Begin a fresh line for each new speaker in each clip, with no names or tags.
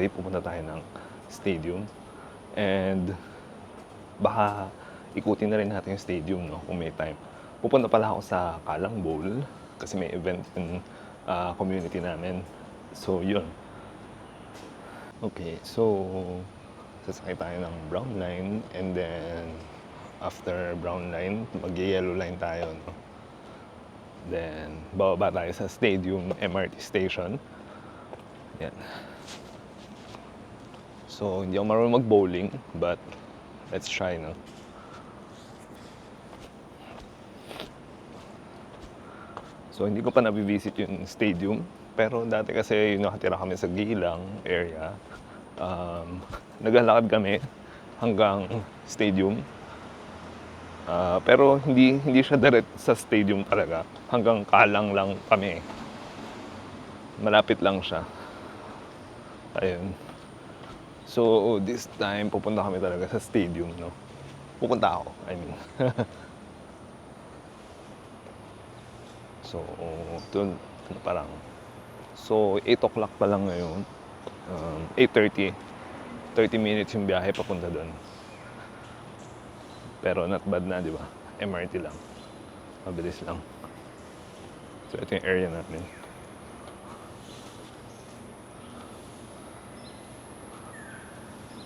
Saturday pupunta tayo ng stadium. And baka ikutin na rin natin yung stadium, no, kung may time. Pupunta pala ako sa Kalang Bowl kasi may event in community namin. So, yun. Okay, so sasakay tayo ng Brown Line and then after Brown Line, mag-yellow line tayo, no? Then, bababa tayo sa Stadium MRT station. Yan. So, hindi ako marunong mag-bowling, but let's try, no? So, hindi ko pa nabivisit yung stadium. Pero dati kasi yung nakatira kami sa Gilang area. Naglalakad kami hanggang stadium. Pero hindi siya direct sa stadium talaga. Hanggang Kalang lang kami. Malapit lang siya. Ayun. So, this time, pupunta kami talaga sa stadium, no? Pupunta ako, I mean. So, dun, parang, so, 8 o'clock pa lang ngayon. 8:30. 30 minutes yung biyahe papunta dun. Pero not bad na, di ba? MRT lang. Mabilis lang. So, ito yung area natin.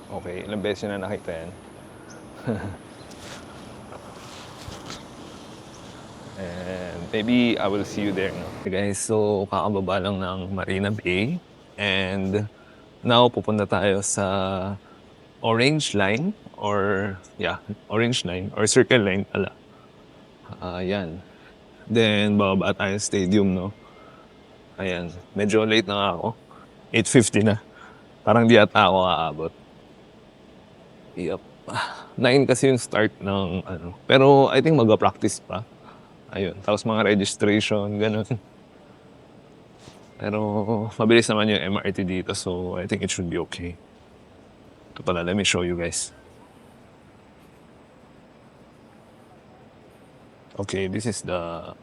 Okay, ilang beses na nakita yan. And maybe I will see you there, no? Okay guys, so kakababa lang ng Marina Bay. And now, pupunta tayo sa Orange Line or, yeah, Orange Line or Circle Line pala. Yan. Then, bababa tayo sa stadium, no? Ayan, medyo late na nga ako. 8:50 na. Parang di ata ako aabot. Yup. 9 kasi yung start ng ano. Pero I think mag-practice pa. Ayun. Tapos mga registration, ganun. Pero mabilis naman yung MRT dito, so I think it should be okay. Ito pala, let me show you guys. Okay, this is the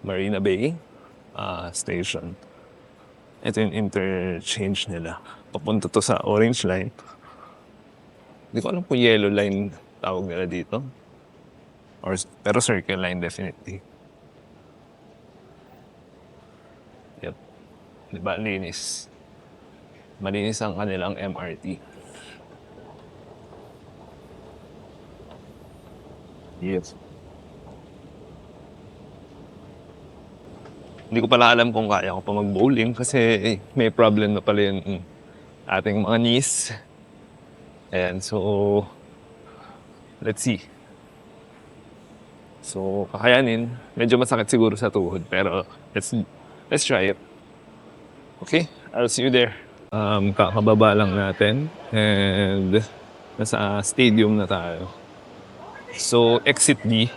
Marina Bay station. Ito yung interchange nila. Papunta to sa Orange Line. Hindi ko alam kung yellow line tawag nila dito. Pero circle line definitely. Yep. Diba, linis. Malinis ang kanilang MRT. Yes. Hindi ko pala alam kung kaya ko pa mag-bowling kasi may problem na pala yung ating mga knees. And so, let's see. So, kakayanin. Medyo masakit siguro sa tuhod, pero let's try it. Okay, I'll see you there. Kakababa lang natin and nasa stadium na tayo. So, exit B.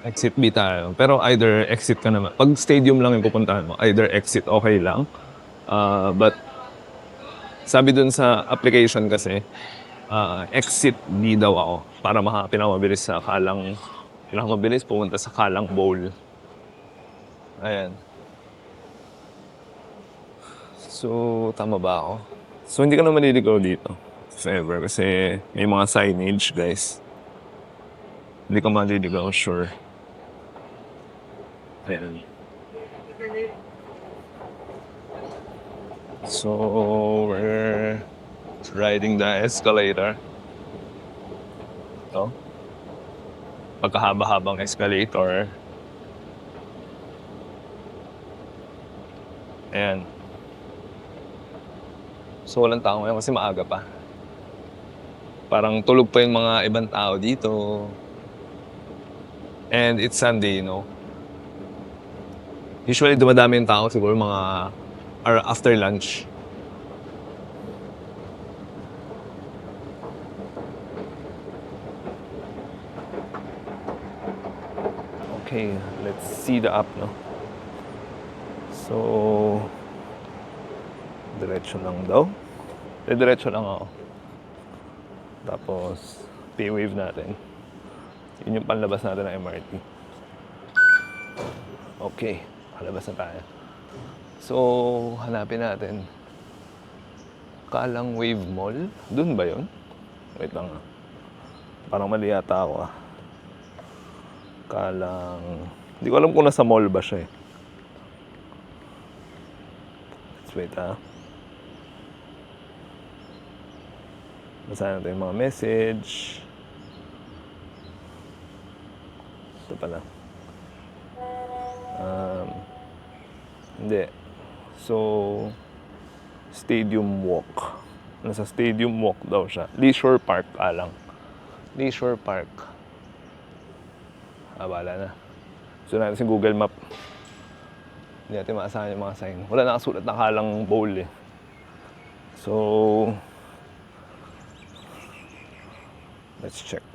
Exit B tayo. Pero either exit ka naman. Pag stadium lang yung pupuntahan mo, either exit okay lang. But sabi dun sa application kasi, exit B daw ako para pinamabilis sa Kalang. Pinakamabilis pumunta sa Kalang Bowl. Ayan. So, tama ba ako? So, hindi ka na maliligaw dito. If ever. Kasi may mga signage, guys. Hindi ka maliligaw, sure. Ayan. So, we're riding the escalator. Ito. Pagkahaba-habang escalator. Ayan. So, walang tao ngayon kasi maaga pa. Parang tulog pa yung mga ibang tao dito. And it's Sunday, you know. Usually, dumadami yung tao siguro mga after lunch. Okay, let's see the app, no? So, diretso lang daw. Diretso lang ako. Tapos, pay-wave natin. Yun yung panlabas natin ng MRT. Okay, palabas na tayo. So, hanapin natin Kalang Wave Mall? Doon ba yun? Wait lang ah. Parang mali yata ako ah. Kalang... Hindi ko alam kung nasa mall ba siya eh. Let's wait ah. Basahin natin yung mga message. Ito pala. Hindi. So, Stadium Walk. Nasa Stadium Walk daw siya. Leisure Park lang. Leisure Park. Bala na. So, natin si Google Map. Hindi natin maasahan yung mga sign. Wala nakasulat na Kalang Bowl eh. So, let's check.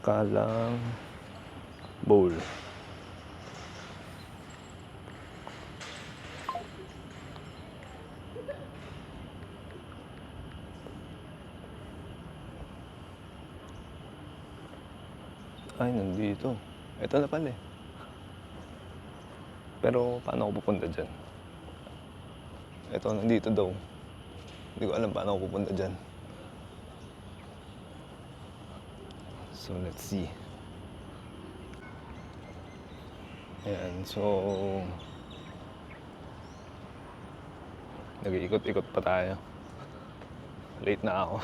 Kalang Bowl. Ay, nandito. Ito na pala eh. Pero paano ako pupunta dyan? Ito, nandito daw. Hindi ko alam paano ako pupunta dyan. So, let's see. Ayan, so... Nag-iikot-ikot pa tayo. Late na ako.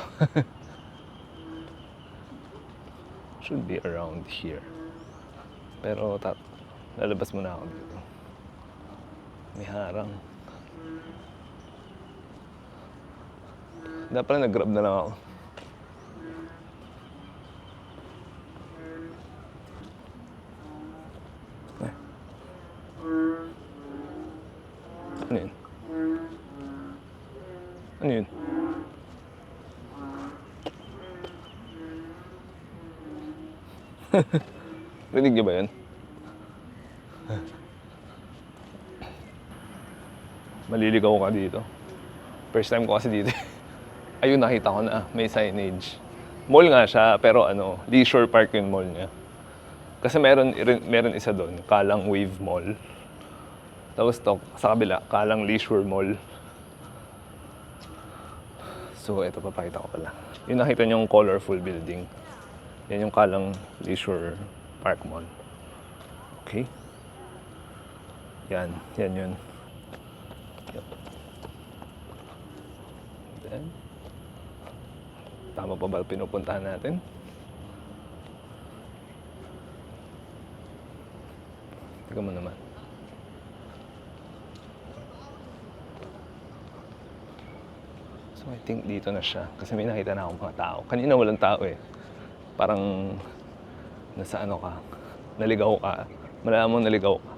Should be around here. Pero lalabas muna ako dito. May harang. Dapat pala nag-grab na lang ako. Ano yun? Ano yun? Rinig niyo ba yun? Maliligaw ka dito. First time ko kasi dito. Ayun, nakita ko na may signage. Mall nga siya, pero leisure park yung mall niya. Kasi meron isa doon, Kalang Wave Mall. Tapos sa kabila, Kalang Leisure Mall. So, ito papakita ko pala. Yung nakita niyong colorful building. Yan yung Kalang Leisure Park Mall. Okay? Yan yun. Yep. Then, tama pa ba pinupuntahan natin? Tignan mo naman. So, I think dito na siya. Kasi may nakita na akong mga tao. Kanina walang tao eh. Parang nasa ka, naligaw ka. Malaman mong naligaw ka.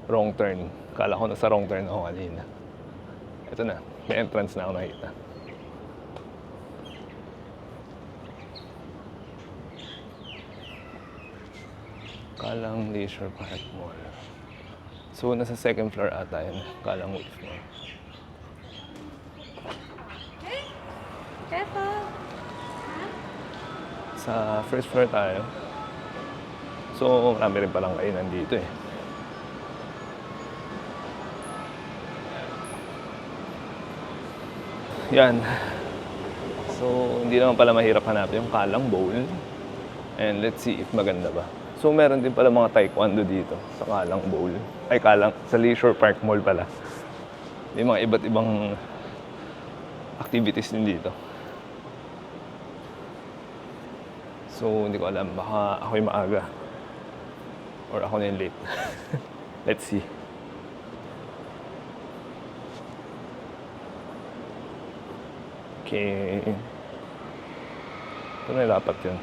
Wrong turn. Kala ko nasa wrong turn ako kanina. Ito na, may entrance na ako nakita. Kalang Leisure Park Mall. So, nasa second floor ata yun. Kalang Wave Mall. Sa first floor tayo. So, marami rin palang kainan dito eh. Yan. So, hindi naman pala mahirap hanapin yung Kalang Bowl. And let's see if maganda ba. So, meron din pala mga taekwondo dito sa Kalang Bowl. Ay, sa Leisure Park Mall pala. May mga iba't ibang activities din dito. So, hindi ko alam. Baka ako'y maaga. Or ako na yung late. Let's see. Okay. Ito na dapat yun.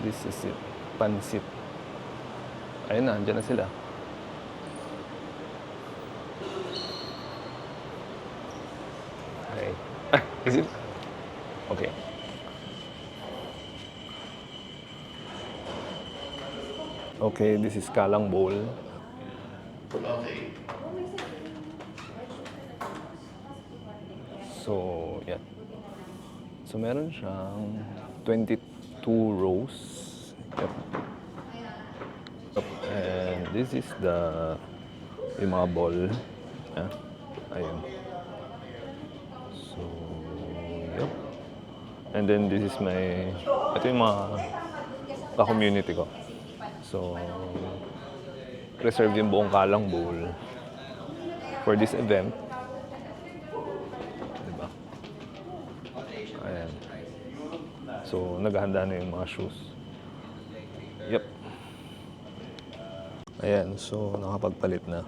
This is it. Pansit. Ayun na, andyan na sila. Okay. Is it? Okay. Okay, this is Kalang Bowl. So, yeah. So, meron siyang 22 rows. Yep. And this is yung mga ball. Yeah. Ayun. So, yep. And then this is ito yung mga ka-community ko. So, reserve yung buong Kalang Bowl for this event. Diba? Ayan. So, naghahanda na yung mga shoes. Yep. Ayan, so nakapagpalit na.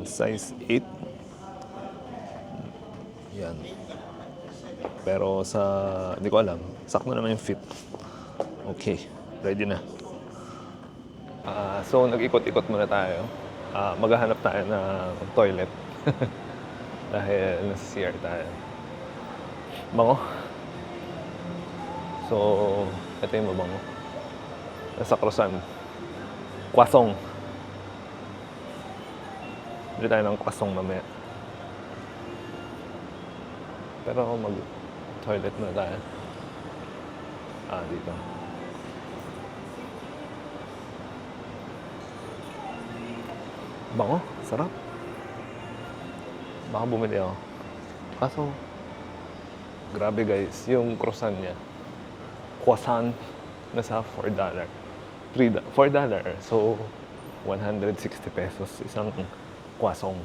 Size 8. Yan. Pero hindi ko alam. Sakto naman yung fit. Okay, ready na. So, nag-ikot-ikot muna tayo. Maghahanap tayo ng toilet. Dahil nasa CR tayo. Bango. So, ito yung mabango. Nasa Croissant. Kwasong. Bili tayo ng kwasong mamaya. Pero mag-toilet muna tayo. Dito. Bango, sarap. Baka bumili ako. Kaso, grabe guys, yung croissant niya. Croissant, nasa $4. $4. So, 160 pesos isang croissant.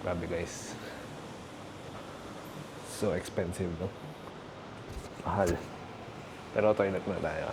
Grabe guys. So expensive, no? Mahal. Pero toilet na tayo.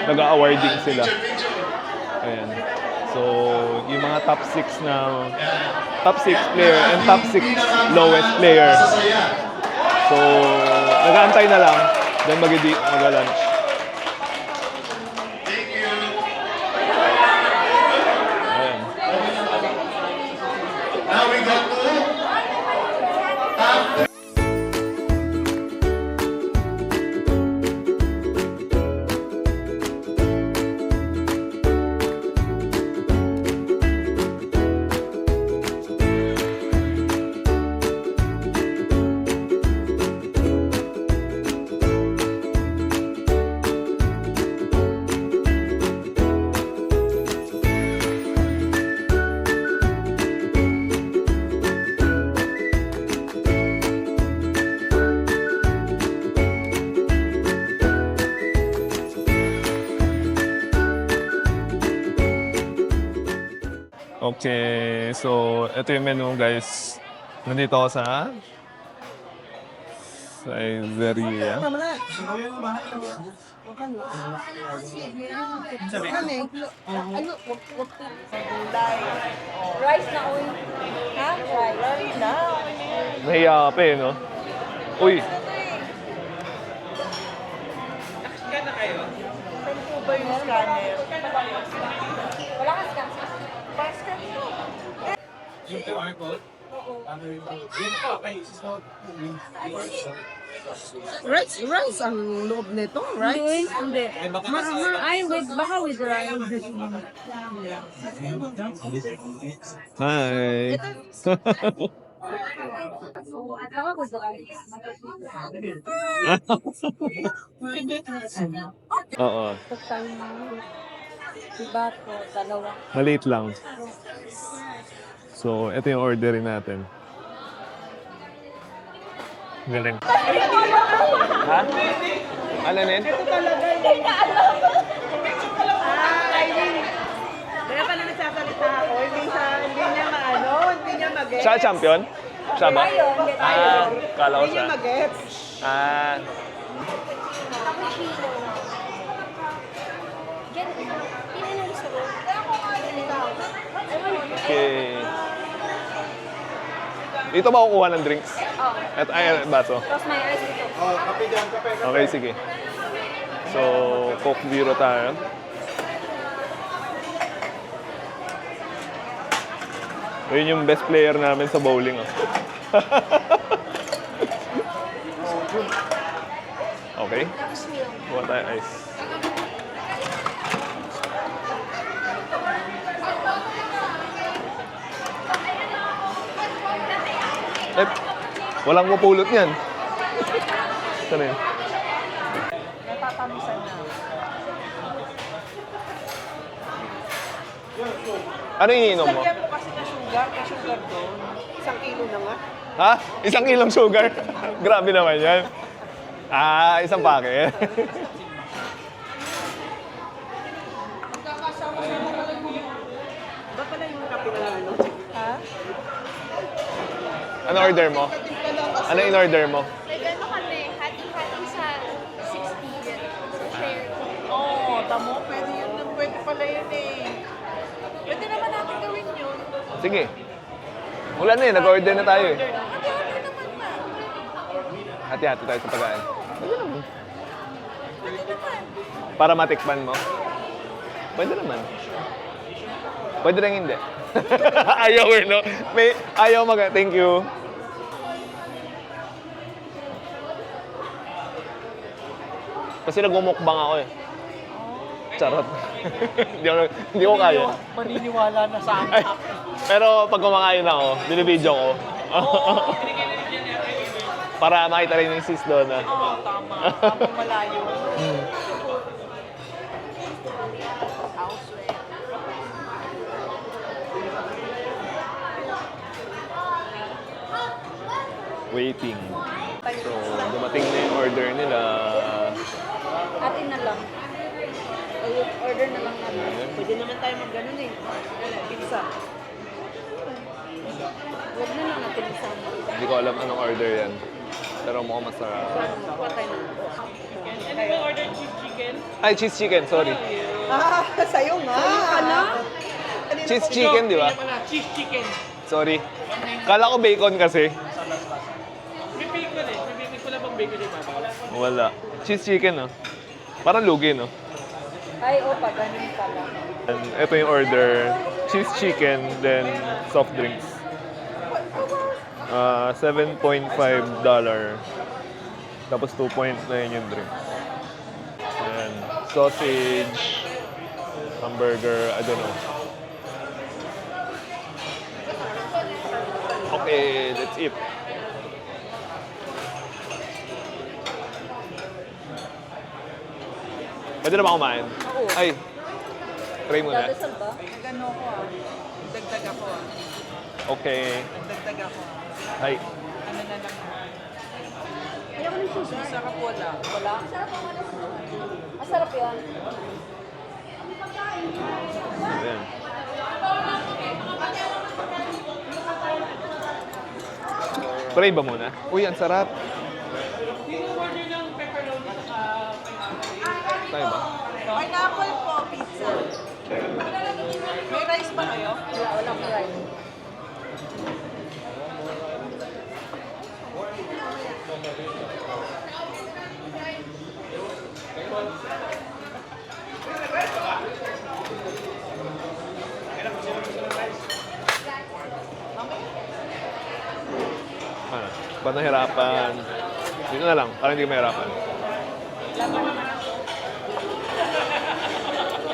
Nag-awarding sila. Ayan. So, yung mga top 6 player and top 6 lowest player. So, nag-aantay na lang. Then mag-lunch. Ayan.
Now we go to top.
Okay, so ito yung menu guys. Nandito ako sa Saizeriya.
Rice na uy. Ha? Rice na.
Nahiya ka pa eh, no? Uy,
Saan po ba yung scanner? Wala ka scan. Pa-scan mo.
Rice ang loob nito, rice?
Hindi. Ay, with, baka with rice.
hi.
Baka with rice.
Oo,
Total na. Diba po, dalawa.
maliit lang. So, ito yung orderin natin. Galing. Ha? Ano nin?
Kaya pala nagsasalita ako, hindi niya maano, hindi niya mag-gets.
Siya champion? Siya ba?
Hindi tayo.
Ah, kala ko
Hindi niya
siya.
mag-gets.
Ah,
Cappuccino. Get it. Pinin mo sa room.
okay. Dito ba kukuha ng drinks?
Oh.
At ay, baso.
Tapos may ice dito.
Okay, sige. So, Coke Zero tayo. Yun yung best player namin sa bowling. Oh. Okay. Kuha tayo ice. Eh, walang mapulot niyan. Saan yun?
Natatamisan na.
Ano yung ininom mo?
Lagyan mo kasi na sugar doon. 1 kilo na nga.
Ha? 1 kilong sugar? Grabe naman yan. Ah, isang pake.
Ba pala yung kape na ano? Ha?
Ano order mo? Ano in-order mo?
Like ano kami, hati-hati sa 60 yan. So share.
Oo, tamo. Pwede yun. Pwede pala yun eh. Pwede naman natin gawin yun.
Sige. Wala na eh, nag-order na tayo eh.
Hati-hati naman na.
Hati-hati tayo sa pagkain. Para matikman mo? Pwede naman. Pwede rin hindi. Ayaw eh, no? May, ayaw thank you. Kasi nagmumukbang ako eh. Charot. hindi ko kaya.
Maniniwala na sa amin.
Ay, pero pag kumakain ako, binibidyo ko. Para makita rin yung sis doon. Ah.
Oo, tama. Habang malayo.
Waiting. So, dumating na yung order nila.
Atin na lang. Order na lang natin.
Pwede naman tayo mag-ganon eh. Pizza.
Huwag na lang natin isama.
Hindi ko alam anong order yan. Pero mukhang masarap.
Kuha tayo ng
Ay, cheese chicken, sorry.
Ah, sa'yo nga.
Cheese chicken, di ba?
Cheese chicken.
Sorry. Kala ko bacon kasi.
May bacon eh. May bacon. Wala bang bacon yung mama?
Wala. Cheese chicken, no? Parang lugi, no?
Ay, opa, ganun pala.
And ito yung order. Cheese chicken, then soft drinks. $7.5. Tapos 2.9 yung drinks. And sausage, hamburger, I don't know. Okay, let's eat. Pwede na ba kumain?
Oo.
Ay, try mo na.
Dadasal ba?
Nagano ko ah. Dagdag ako ah.
Okay.
Nagdagdag ako ah.
Hi.
Ano na lang.
Ayoko ng sushi.
Sarap wala.
Wala? Masarap yan.
Ayan. Pray ba muna? Uy, ang sarap. Tayo ba?
Pineapple po, pizza. May rice ba kayo? Wala ko rice.
Ano? Ba't nahirapan? Dito na lang, para hindi ka mahirapan.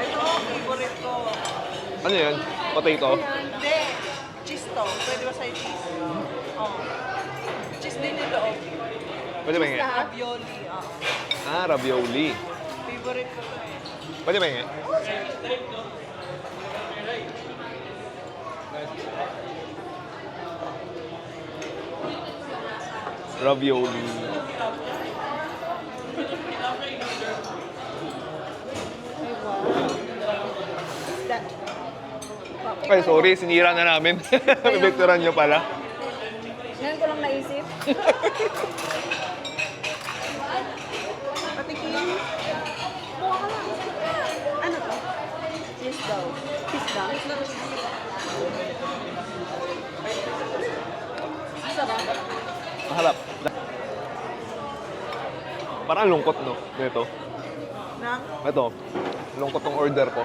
Ito, favorite ko.
Ano yan? Potato?
Hindi. Cheese to. Pwede ba sa'yo cheese? Oo. Cheese din yung loob.
Pwede ba nga?
Ravioli. Oo.
Ah, ravioli.
Favorite ko to eh.
Pwede ba nga? Ravioli. Ay, sorry, sinira na namin. Bibikturan nyo pala.
Ngayon ko lang naisip.
Patikin.
Ano to? Cheese daw. Cheese daw? Sarap.
Mahalap. Parang lungkot, no? Ito.
Nang?
Ito. Lungkot ng order ko.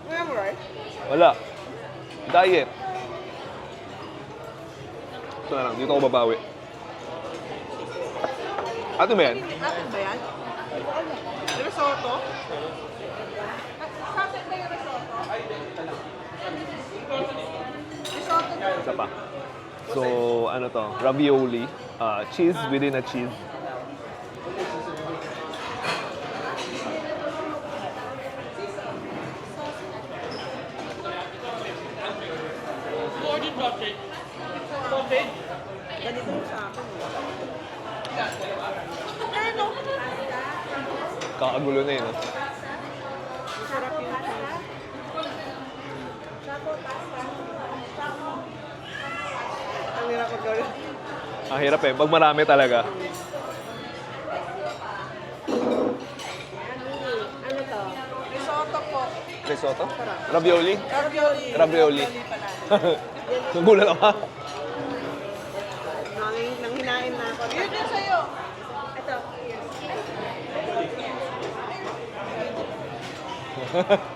Wala mo rice?
Wala. Diet. Ito na lang. Dito ako babawi. Ano ba yan?
Atin ba yan? Risotto? Atin ba yung risotto? Risotto to.
Isa pa. So, ano to? Ravioli. Cheese within a cheese.
Ganito yung sa akin. Ano?
Kakagulo na yun. ah.
Sarap yung cheese. Ang hirap ko gawin.
Ang hirap eh. Pag marami talaga.
Ano to?
Risotto po.
Risotto? Ravioli?
Ravioli.
Ravioli.
pala.
Nagulat ako.
Nanghinain na ako. Yun din sa'yo.
Ito.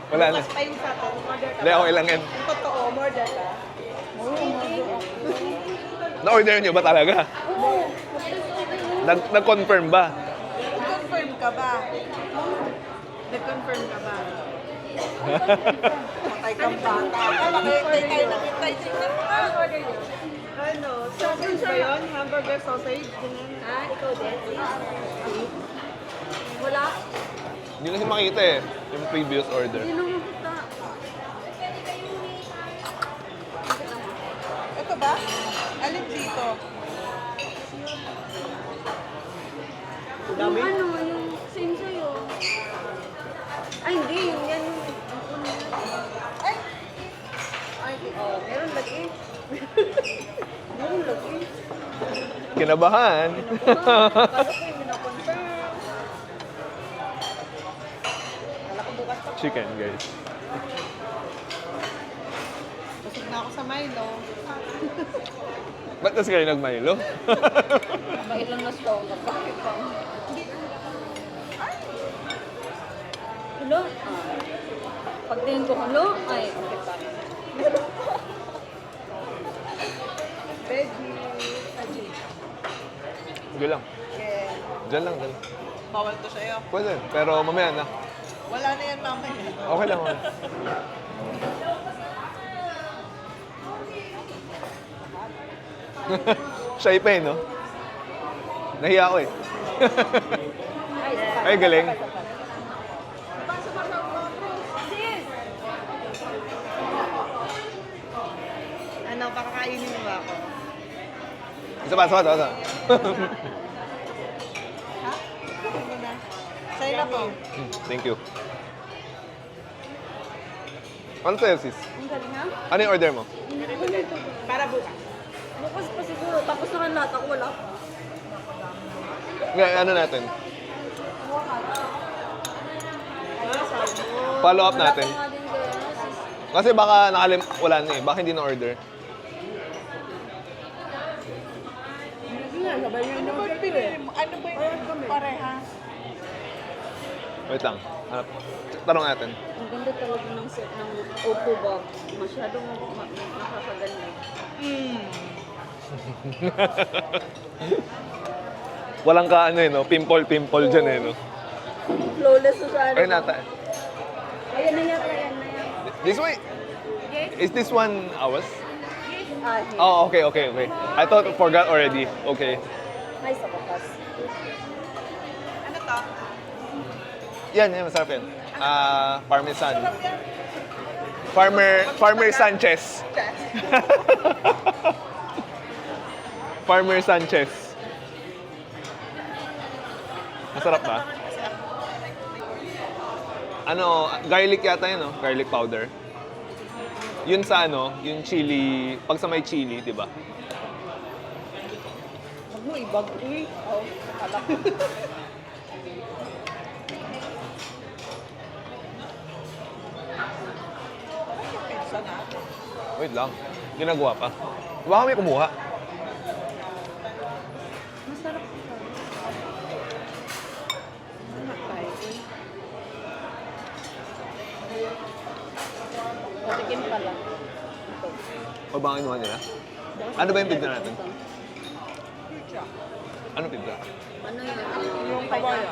Wala na.
Bukas pa yung sa atin. Order ka
Hindi,
ba?
okay lang yan.
Ang totoo, order ka.
Na-order nyo ba talaga? Nag-confirm ba?
Nag-confirm ka ba? Nag-confirm ka ba? Patay kang bata. Nakahintay tayo ng hintay. Tingnan mo nga.
Order niyo.
Ano? Sausage ba yun? Hamburger sausage? Ganun.
Ha? Ikaw din? Wala.
Hindi kasi makita eh. Yung previous order.
Hindi naman kita.
Ito ba? Alin dito?
Yung ano, yung same sa'yo. Ay, hindi. Yung yan.
Ay!
Ay, oh, meron lagi. Meron lagi.
Kinabahan.
Kala ko yung na-confirm. Kala ko bukas pa.
Chicken, guys.
Busog na ako sa Milo.
Ba't kasi kayo nag-Milo?
Mailan na stone. Bakit pa? Hello? Pagtingin ko, hello? Ay, okay pa.
Veggie. Veggie.
Sige lang.
Yeah.
Diyan lang, diyan.
Bawal to sa'yo.
Pwede, pero mamaya na.
Wala na yan mamaya.
Okay lang. Okay. Shy pa eh, no? Nahiya ako eh. Ay, galing.
Ano, pakakainin mo ba ako?
Isa pa, isa pa, isa pa.
Ha? Ano na? Sa'yo na po.
Thank you. Ano sa'yo, sis?
Ang galing ha?
Ano yung order mo?
Para bukas.
Bukas pa siguro. Tapos na nga lahat. Ako wala.
Ngayon, ano natin? Follow up natin.
Wala pa nga din kayo, sis.
Kasi baka wala na eh. Baka hindi na order.
Hindi nga, sabay nyo
Ano ba yung pinili mo? Ano ba yung parehas?
Wait lang. Hanap. Tanong natin.
Ang ganda talaga ng set ng Oppo ba? Masyadong nakakaganda.
Walang ka ano eh, no? Pimple dyan eh, no?
Flawless na siya.
Ayun nata.
Ayan na yan, ayan na yan.
This way. Is this one ours?
Ah, here.
Oh, okay. I thought forgot already. Okay.
Nice sa bakas.
Ano to?
Yan, masarap yan. Parmesan. Farmer Sanchez. Farmer Sanchez. Masarap ba? Ano, garlic yata yun, no? Garlic powder. Yun sa ano, yung chili, pag sa may chili, di ba?
Huwag mo ibag. Uy, oh, alak.
Pizza natin.
Wait lang, ginagawa pa. Baka may kumuha.
Masarap siya. Patikim pala. Ito.
O baka kinuha nila? Ano ba yung pizza natin?
Pizza.
Ano pizza?
Ano yun?
Yung kabaya.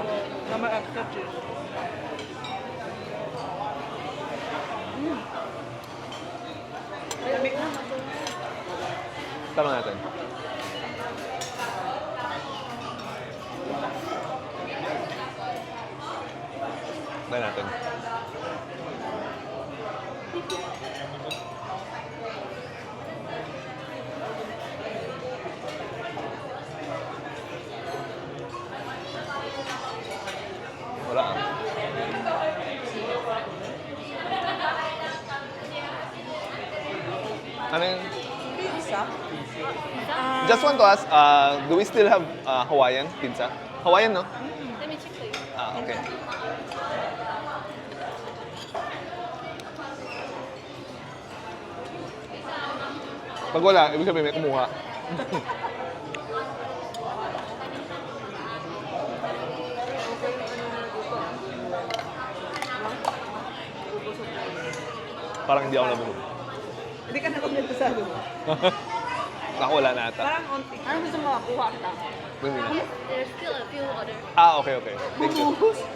Na may extra cheese.
Lamig na.
Tanong natin. Try natin. Wala ah. Ano yun?
Pizza?
Just want to ask, do we still have Hawaiian pizza? Hawaiian, no?
Let me check for you.
Okay. Pag wala, ibig sabihin may kumuha. Parang hindi ako nabulog.
Hindi ka nakomplete sa ano.
Ako wala na ata.
Parang onti.
Ano gusto mo makuha kita?
Hindi na.
There's still a few other.
Okay. Thank you.
Ang gusto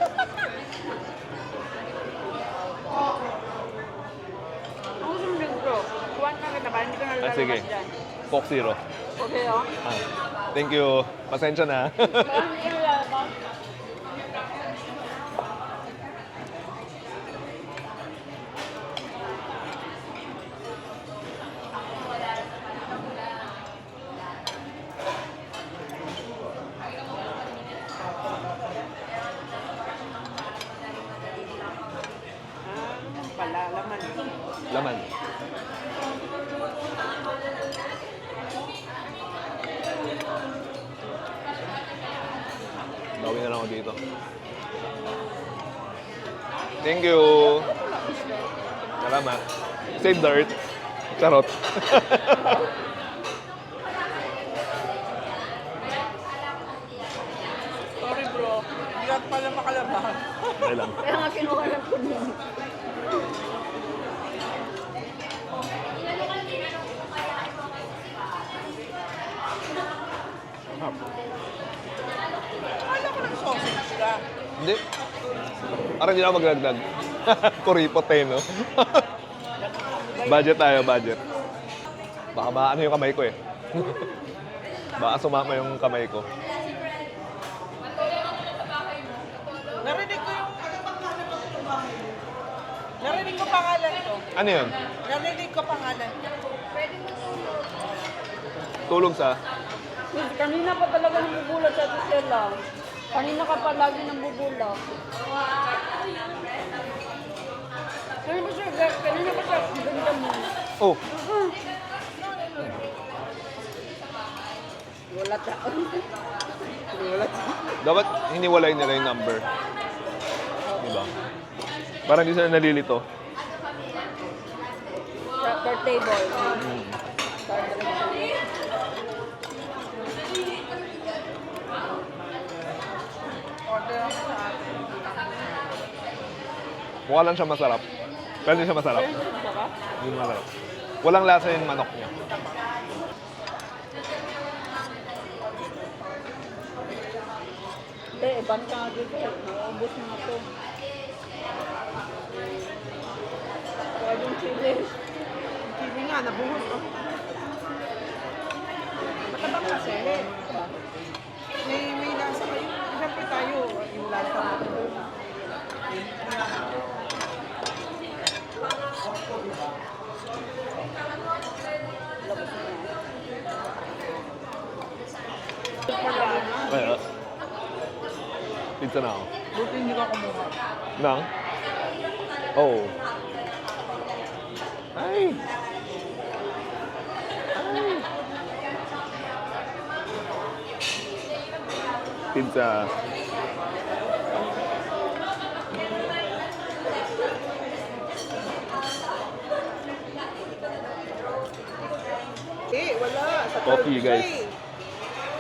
mo din bro?
Kuha na kita ba? Hindi ka nalalabas
Sige.
dyan.
Coke Zero.
Okay oh.
Thank you. Pasensya na.
Parang hindi ka lalabas.
Ano pala? Laman.
Laman. Bawi na lang ako dito. Thank you. Salamat. Save dirt. Charot.
Sorry bro. Hindi ka pala makalabas.
Okay lang.
Kaya nga kinuha lang ko nun.
Akala ko ng sausage ka.
Hindi. Parang hindi na ako magdagdag. Kuripot eh, no? Budget tayo, budget. Baka maano yung kamay ko eh. Baka sumama yung kamay ko.
Narinig ko yung... Narinig ko pangalan ko.
Ano yun?
Narinig ko pangalan.
Tulog sa...
Kanina pa talaga nambubulat sa Stella. Kanina ka pa lagi nambubulat. Kanina pa siya, ang ganda mo.
Oh,
Wala ta. Wala ta.
dapat hiniwalay nila yung number. Diba? Parang hindi sila nalilito.
Per table.
Order ako sa atin.
Mukha lang siya masarap. Pero hindi siya masarap. Hindi masarap. Walang lasa yung manok niya.
Hindi, ibang ka dito. Naubos na ito. Kaya yung chili.
Chili nga, nabuhos ko. Matabang kasi. May lasa kayo. Siyempre tayo, yung lasa natin.
Kaya, pizza na ako.
Buti hindi ka kumuha.
Nang? Oh. Ay! Ay! Pizza.
Eh, wala. Sa
Coffee,
12 siya
guys.
eh.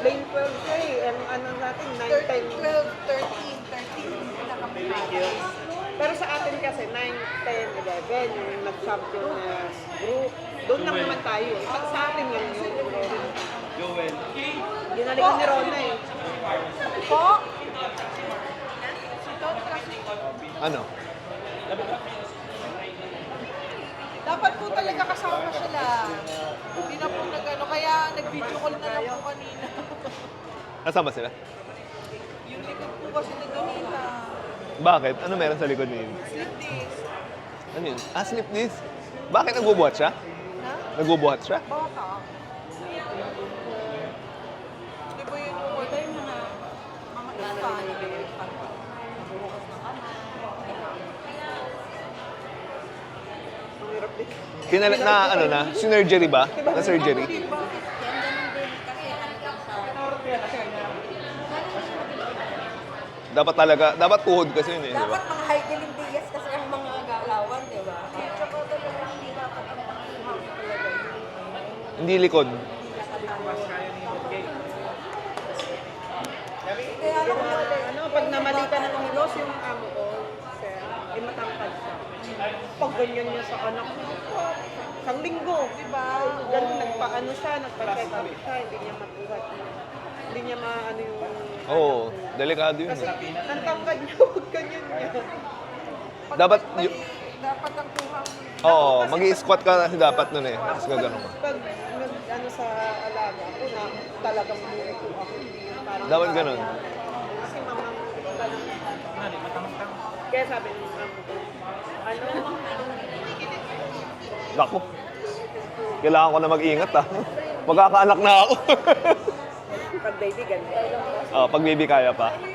Lane 12 siya eh. Ang ano natin, 9, 10.
12, 13, 13. Pinaka-pinaka.
Pero sa atin kasi, 9, 10, 11, yung nag-champion na group. Doon lang naman tayo. Sa atin lang yun. Joel. Ginalingan ni Rona eh.
Po?
Ano?
Dapat po talaga kasama sila. Hindi na po nag-ano. Kaya nag-video call na lang po kanina.
Nasaan ba sila?
Yung likod po kasi na kanina.
Bakit? Ano meron sa likod ni
Slip disc.
Ano yun? Ah, slip disc. Bakit nagbubuhat siya?
Na?
Nagbubuhat siya?
Bata. Di ba yun yung order mo na mamakipan?
Ang hirap din.
Ano na? Surgery ba? Na surgery? Dapat tuhod kasi yun eh, di ba?
Dapat mga high dilimbigas kasi ang mga galawan, di ba? Tsaka talaga hindi dapat ang pangkuha talaga.
Hindi likod.
Kaya alam mo
Ano, pag namali ka ng kilos, yung amo ko, sir, eh matangkad siya. Pag ganyan niya sa anak ko, isang linggo, di ba? Ganun, nagpa-ano siya, nagpa-check up siya, hindi niya mabuhat. Hindi niya maano yung...
Oo, delikado yun.
Kasi
eh.
ang tangkad niya, huwag ganyan niya.
Dapat,
dapat ang kuha mo.
oo, mag-i-squat ka kasi dapat nun eh. Tapos gagano ka.
Pag ano sa alaga ko na talagang buhay ko ako, hindi yung parang...
Dapat ganun.
Kasi mamang kaya sabi ni mama ko, ano,
Naku. Kailangan ko na mag-ingat ah. Magkakaanak na ako.
pag baby ganun.
Oh, pag baby kaya pa.
Gusto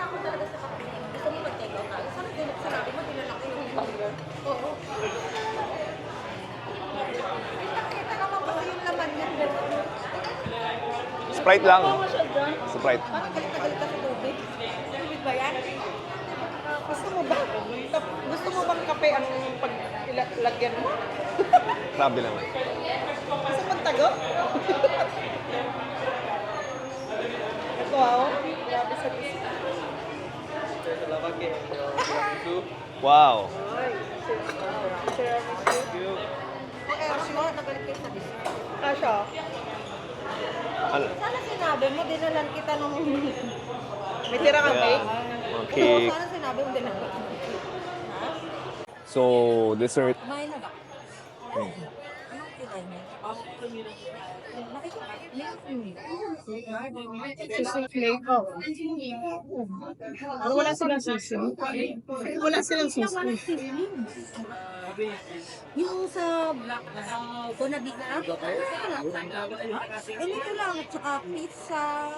mo mag-take out tayo? Sana din sinabi mo, dinala ko yung number. Oo. Kita naman kasi yung laman niya.
Sprite lang. Sprite.
Parang galit na galit ka sa tubig. Tubig ba yan?
Gusto mo ba? Gusto mo bang kape ang paglagyan mo?
Grabe naman.
Gusto mo tago? Ito ako. Grabe sa bisita.
Wow.
Ay, tiramisu.
Eh, Rosyo, nagalit kayo sa dessert.
Kasha.
Ano?
Sana sinabi mo, dinalan kita nung...
May tira kang
Kaya,
cake?
okay.
Oo, sana sinabi mo, dinalan kita. Ha?
So, dessert.
Kumain na ba? Anong kinain niya? Nakikita
Wala silang susi. Wala silang susi.
Yung sa Bonavita, ito lang, at saka pizza.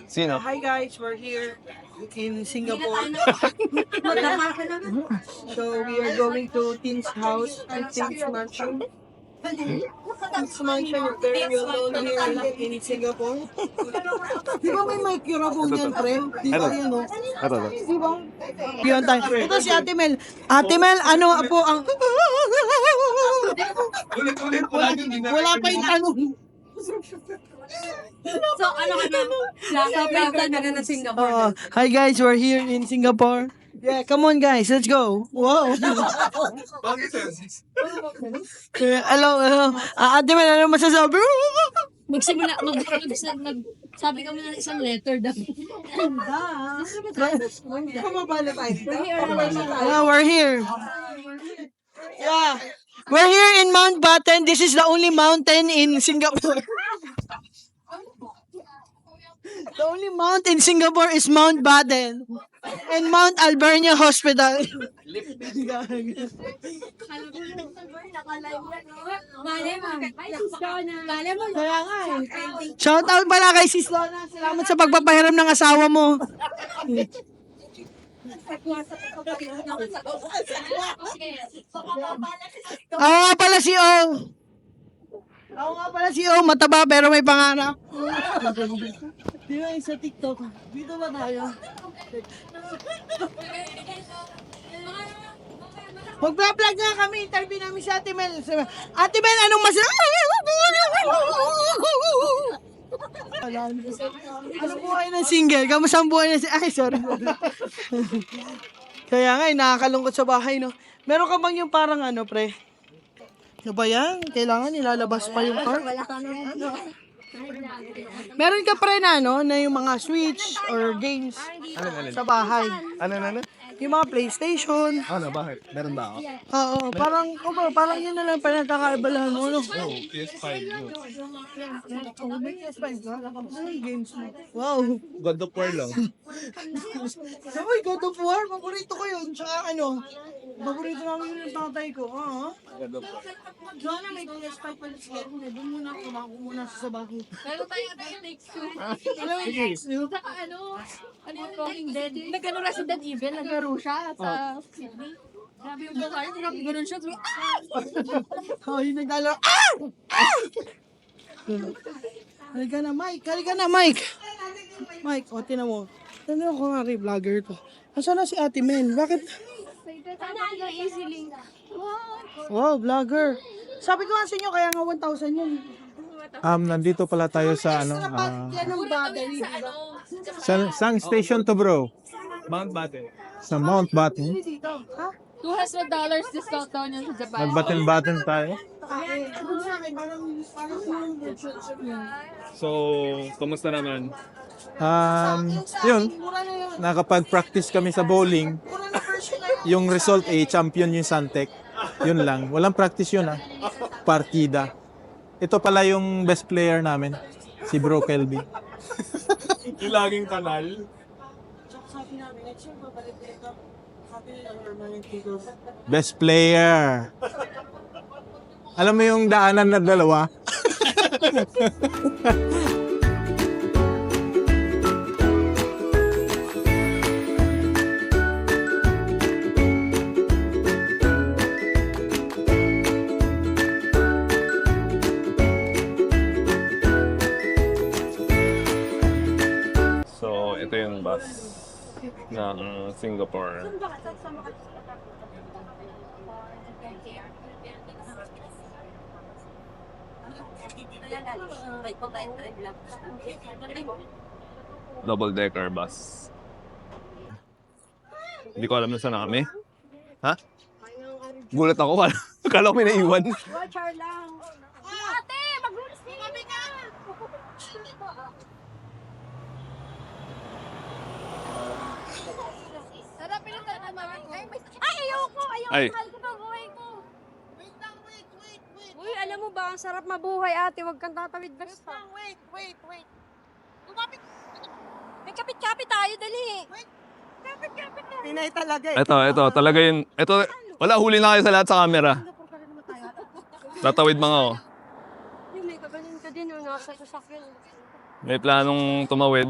Sino?
Hi guys, we're here in Singapore. So we are going to Tin's house and Tin's mansion. Tin's mansion is very well known here in Singapore. Di ba may microphone yan, pre? Di ba yan, no?
Ito.
Di ba? Yun tayo. Ito si Ate Mel. Ate Mel, ano po ang... Wala pa yung tanong.
So, ano ka na? Nasa Bangkok na na Singapore.
Hi guys, we're here in Singapore. Yeah, come on guys, let's go. Wow. Hello. Ate Mel, ano masasabi?
Magsimula, sabi kami ng isang letter daw.
Kumabala tayo. Yeah, we're here. Yeah. We're here in Mount Batten. This is the only mountain in Singapore. The only mount in Singapore is Mount Batten and Mount Albernia Hospital. Kaya nga eh. Shout out pala kay Sis Donna. Salamat sa pagpapahiram ng asawa mo. Ako nga pala si O. Mataba pero may pangarap. Di ba sa TikTok? Dito ba tayo? Mag-vlog nga kami. Interview namin si Ate Mel. Ate Mel, anong Anong buhay ng single? Kamusta ang buhay ng Ay, sorry. Kaya nga, nakakalungkot sa bahay, no? Meron ka bang yung parang ano, pre? Ano ba yan? Kailangan nilalabas pa yung car?
Wala ka nung ano.
Meron ka pre na, no? Na yung mga Switch or games sa bahay.
Ano?
Yung mga PlayStation.
Ano, bakit? Meron ba ako?
Oo, parang yun na lang pa nagkakaibalahan mo, no?
Oh, PS5 yun.
Games mo. Wow.
God of War lang.
Uy, God of War, paborito ko yun. Tsaka ano, paborito namin yun ng tatay ko.
God of War.
Sana may PS5 pala siya. Doon muna ako, kumako muna sa bago.
Meron tayong takes two.
Alam mo yung next new?
Saka ano yung Walking Dead. Nag-ano Resident Evil, naglaro siya sa Sydney. Grabe yung bahay, grabe ganun siya.
Oh, yung naglalaro. Halika na, Mike. Mike, o, tinan mo. Ano ako nga rin, vlogger to. Nasaan na si Ate Mel? Bakit?
Sana easily.
Wow, vlogger. Sabi ko nga sa inyo, kaya nga 1,000 yun.
Nandito pala tayo sa ano,
Yan ang battery, diba?
sang station to bro?
Mount Batten.
Sa Mount Batten.
Dito, ha?
$200 discount daw niya sa Japan.
Magbatin-batin tayo.
So, kumusta naman?
Yun, nakapag-practice kami sa bowling. Yung result champion yung Santec. Yun lang. Walang practice yun Partida. Ito pala yung best player namin. Si Bro Kelby.
Yung laging kanal.
Best player. Alam mo yung daanan na dalawa?
So, ito yung bus ng Singapore. Double-decker bus. Hindi ko alam na saan na kami. Ha? Gulat ako. Kala ko may naiwan.
Ate, mag-rules kami ka!
Ay,
Mahal ko pa buhay ko. Uy, alam mo ba, ang sarap mabuhay ate, huwag kang tatawid basta.
Wait.
May kapit-kapit tayo, dali. Kapit-kapit tayo.
Pinay talaga eh.
ito, talaga yun. Ito, wala, huli na kayo sa lahat sa camera. Tatawid mga ako.
Yung may kaganin ka din, yung nasa sasakyan.
May planong tumawid.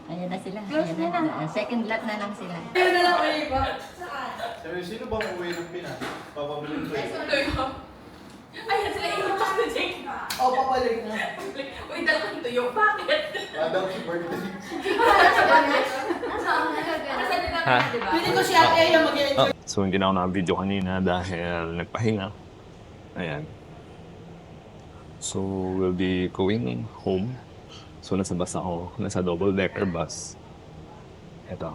Ayan na sila. Ayan na. Second lap na lang sila.
Sino bang uwi ng Pinas? Papabalik ko
Ayan sila yung talk to Jake.
O, papalik na.
Uy, dalawang tuyo. Bakit?
Adam si birthday.
Nasa nila
Ha?
na, di ba?
Pili ko si Ate yung mag-enjoy.
So, hindi na ako naka-video kanina dahil nagpahinga. Ayan. So, we'll be going home. So, nasa bus ako. Nasa double-decker bus. Ito.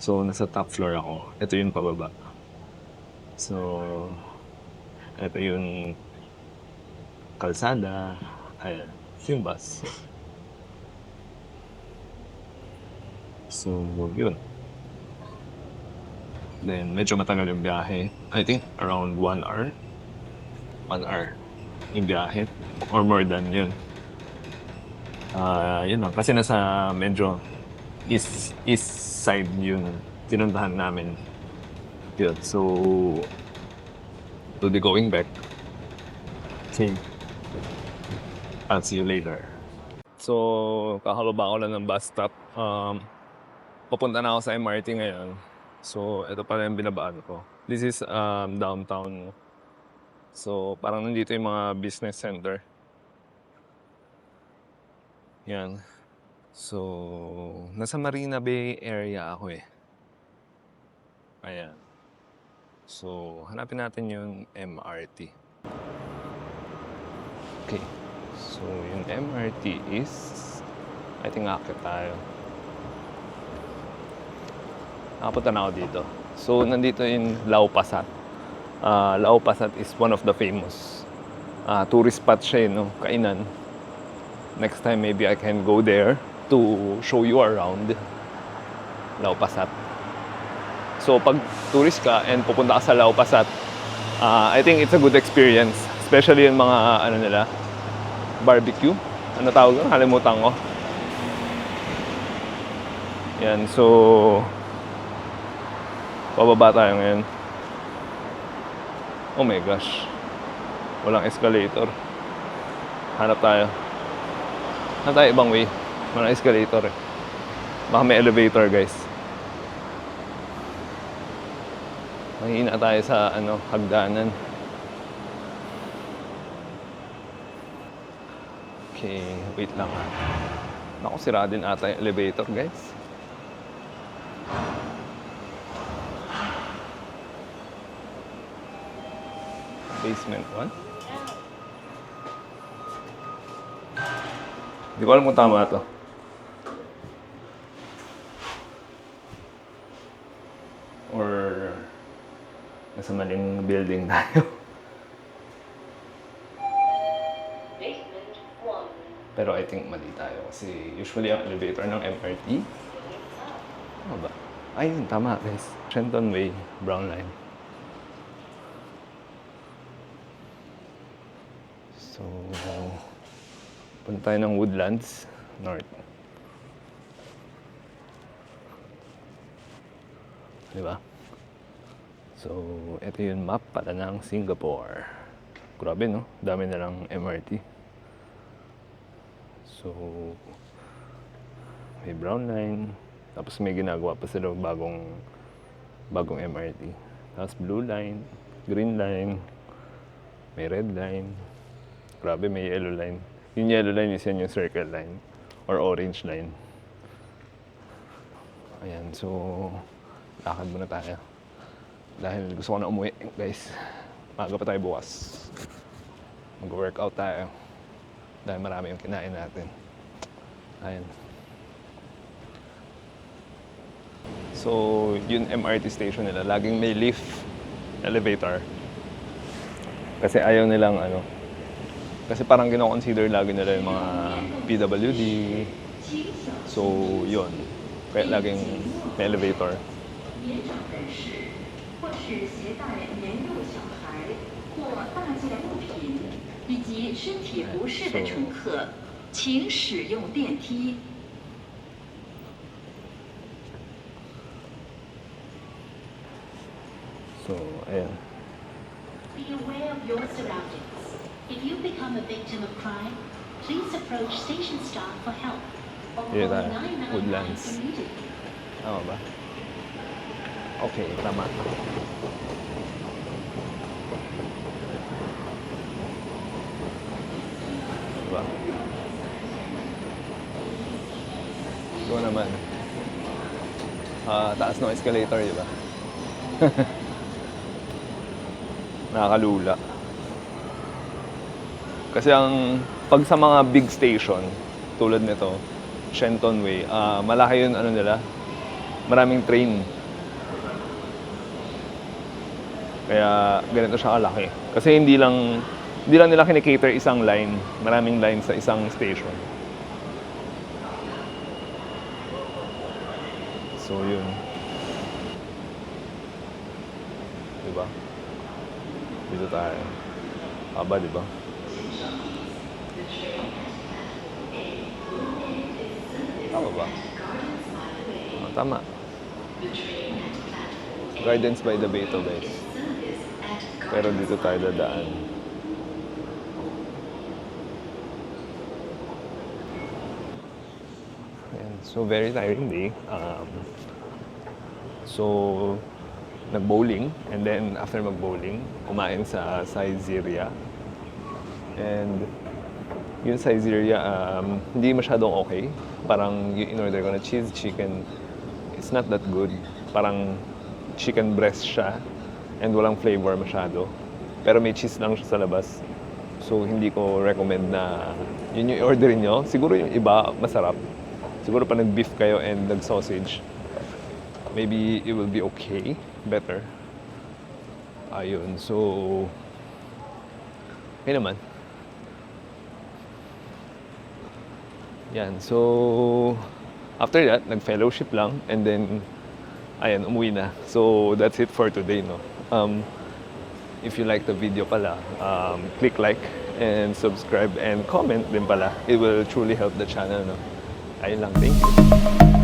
So, nasa top floor ako. Ito yung pababa. So, ito yung kalsada. Ayan. Ito yung bus. So, yun. Then, medyo matagal yung biyahe. I think around 1 hour. 1 hour yung biyahe. Or more than yun. Yun lang. Kasi nasa medyo east side yung tinuntahan namin. Yun. So, we'll be going back. Okay. I'll see you later. So, kakababa ko lang ng bus stop. Papunta na ako sa MRT ngayon. So, ito pala yung binabaan ko. This is downtown. So, parang nandito yung mga business center. Yan. So, nasa Marina Bay area ako eh. Ayan. So, hanapin natin yung MRT. Okay. So, yung MRT is, I think akit tayo. Nakapunta na ako dito. So, nandito yung Lau Pasat. Lau Pasat is one of the famous tourist spots siya, no? Kainan. Next time, maybe I can go there to show you around Lau Pasat. So, pag tourist ka and pupunta ka sa Lau Pasat, I think it's a good experience. Especially yung mga, ano nila, barbecue. Ano tawag doon? Halimutan ko. Yan, so, pababa tayo ngayon. Oh my gosh. Walang escalator. Hanap tayo. Hanap tayo ibang way. Walang escalator eh. Baka may elevator, guys. Mahina tayo sa hagdanan. Okay, wait lang ha. Naku, sira din ata yung elevator, guys. Basement 1? Hindi ko alam kung tama ito. Or nasa maling building tayo. Pero I think mali tayo kasi usually ang elevator ng MRT. Ano ba? Ayun, tama guys. Shenton Way, Brown Line. So, punta tayo ng Woodlands North. Diba? So, ito yung map pala ng Singapore. Grabe, no? Dami na lang MRT. So, may Brown Line. Tapos may ginagawa pa sila bagong MRT. Tapos Blue Line, Green Line, may Red Line. Grabe, may Yellow Line. Yung yellow line is yan yung circle line or orange line. Ayan, so lakad muna tayo. Dahil gusto ko na umuwi, guys. Maaga pa tayo bukas. Mag-workout tayo. Dahil marami yung kinain natin. Ayan. So, yun MRT station nila. Laging may lift, elevator. Kasi ayaw nilang ano. Kasi parang kino-consider lagi nila yung mga PWD. So, yun. Kaya laging may elevator.
或是携带年幼小孩或大件物品以及身体不适的乘客，请使用电梯。
So, ayan.
Be aware of your surroundings. If you become a victim of crime, please approach station staff for help or call
Here tayo,
999
Woodlands.
immediately.
Tama ba? Okay, tama. Diba? Ito naman. Taas ng escalator, diba? Nakakalula. Kasi pag sa mga big station, tulad nito, Shenton Way, malaki yun, ano nila, maraming train. Kaya ganito siya kalaki. Kasi hindi lang nila kinikater isang line, maraming line sa isang station. So yun. Diba? Dito tayo. Haba, diba? Tama ba? Oh, tama. Gardens by the Bay to, guys. Pero dito tayo dadaan. Ayan. So, very tiring day. So, nag-bowling. And then, after mag-bowling, kumain sa Saizeriya. And yung Saizeriya, hindi masyadong okay. Parang yung in-order ko na cheese chicken, it's not that good. Parang chicken breast siya and walang flavor masyado. Pero may cheese lang siya sa labas. So hindi ko recommend na yun yung i-orderin nyo. Siguro yung iba masarap. Siguro pa nag-beef kayo and nag-sausage, maybe it will be okay, better. Ayun, so okay naman. Yan, so after that, nag-fellowship lang and then ayan, umuwi na. So that's it for today, no. If you like the video pala, click like and subscribe and comment din pala. It will truly help the channel, no. Ayun lang, thank you.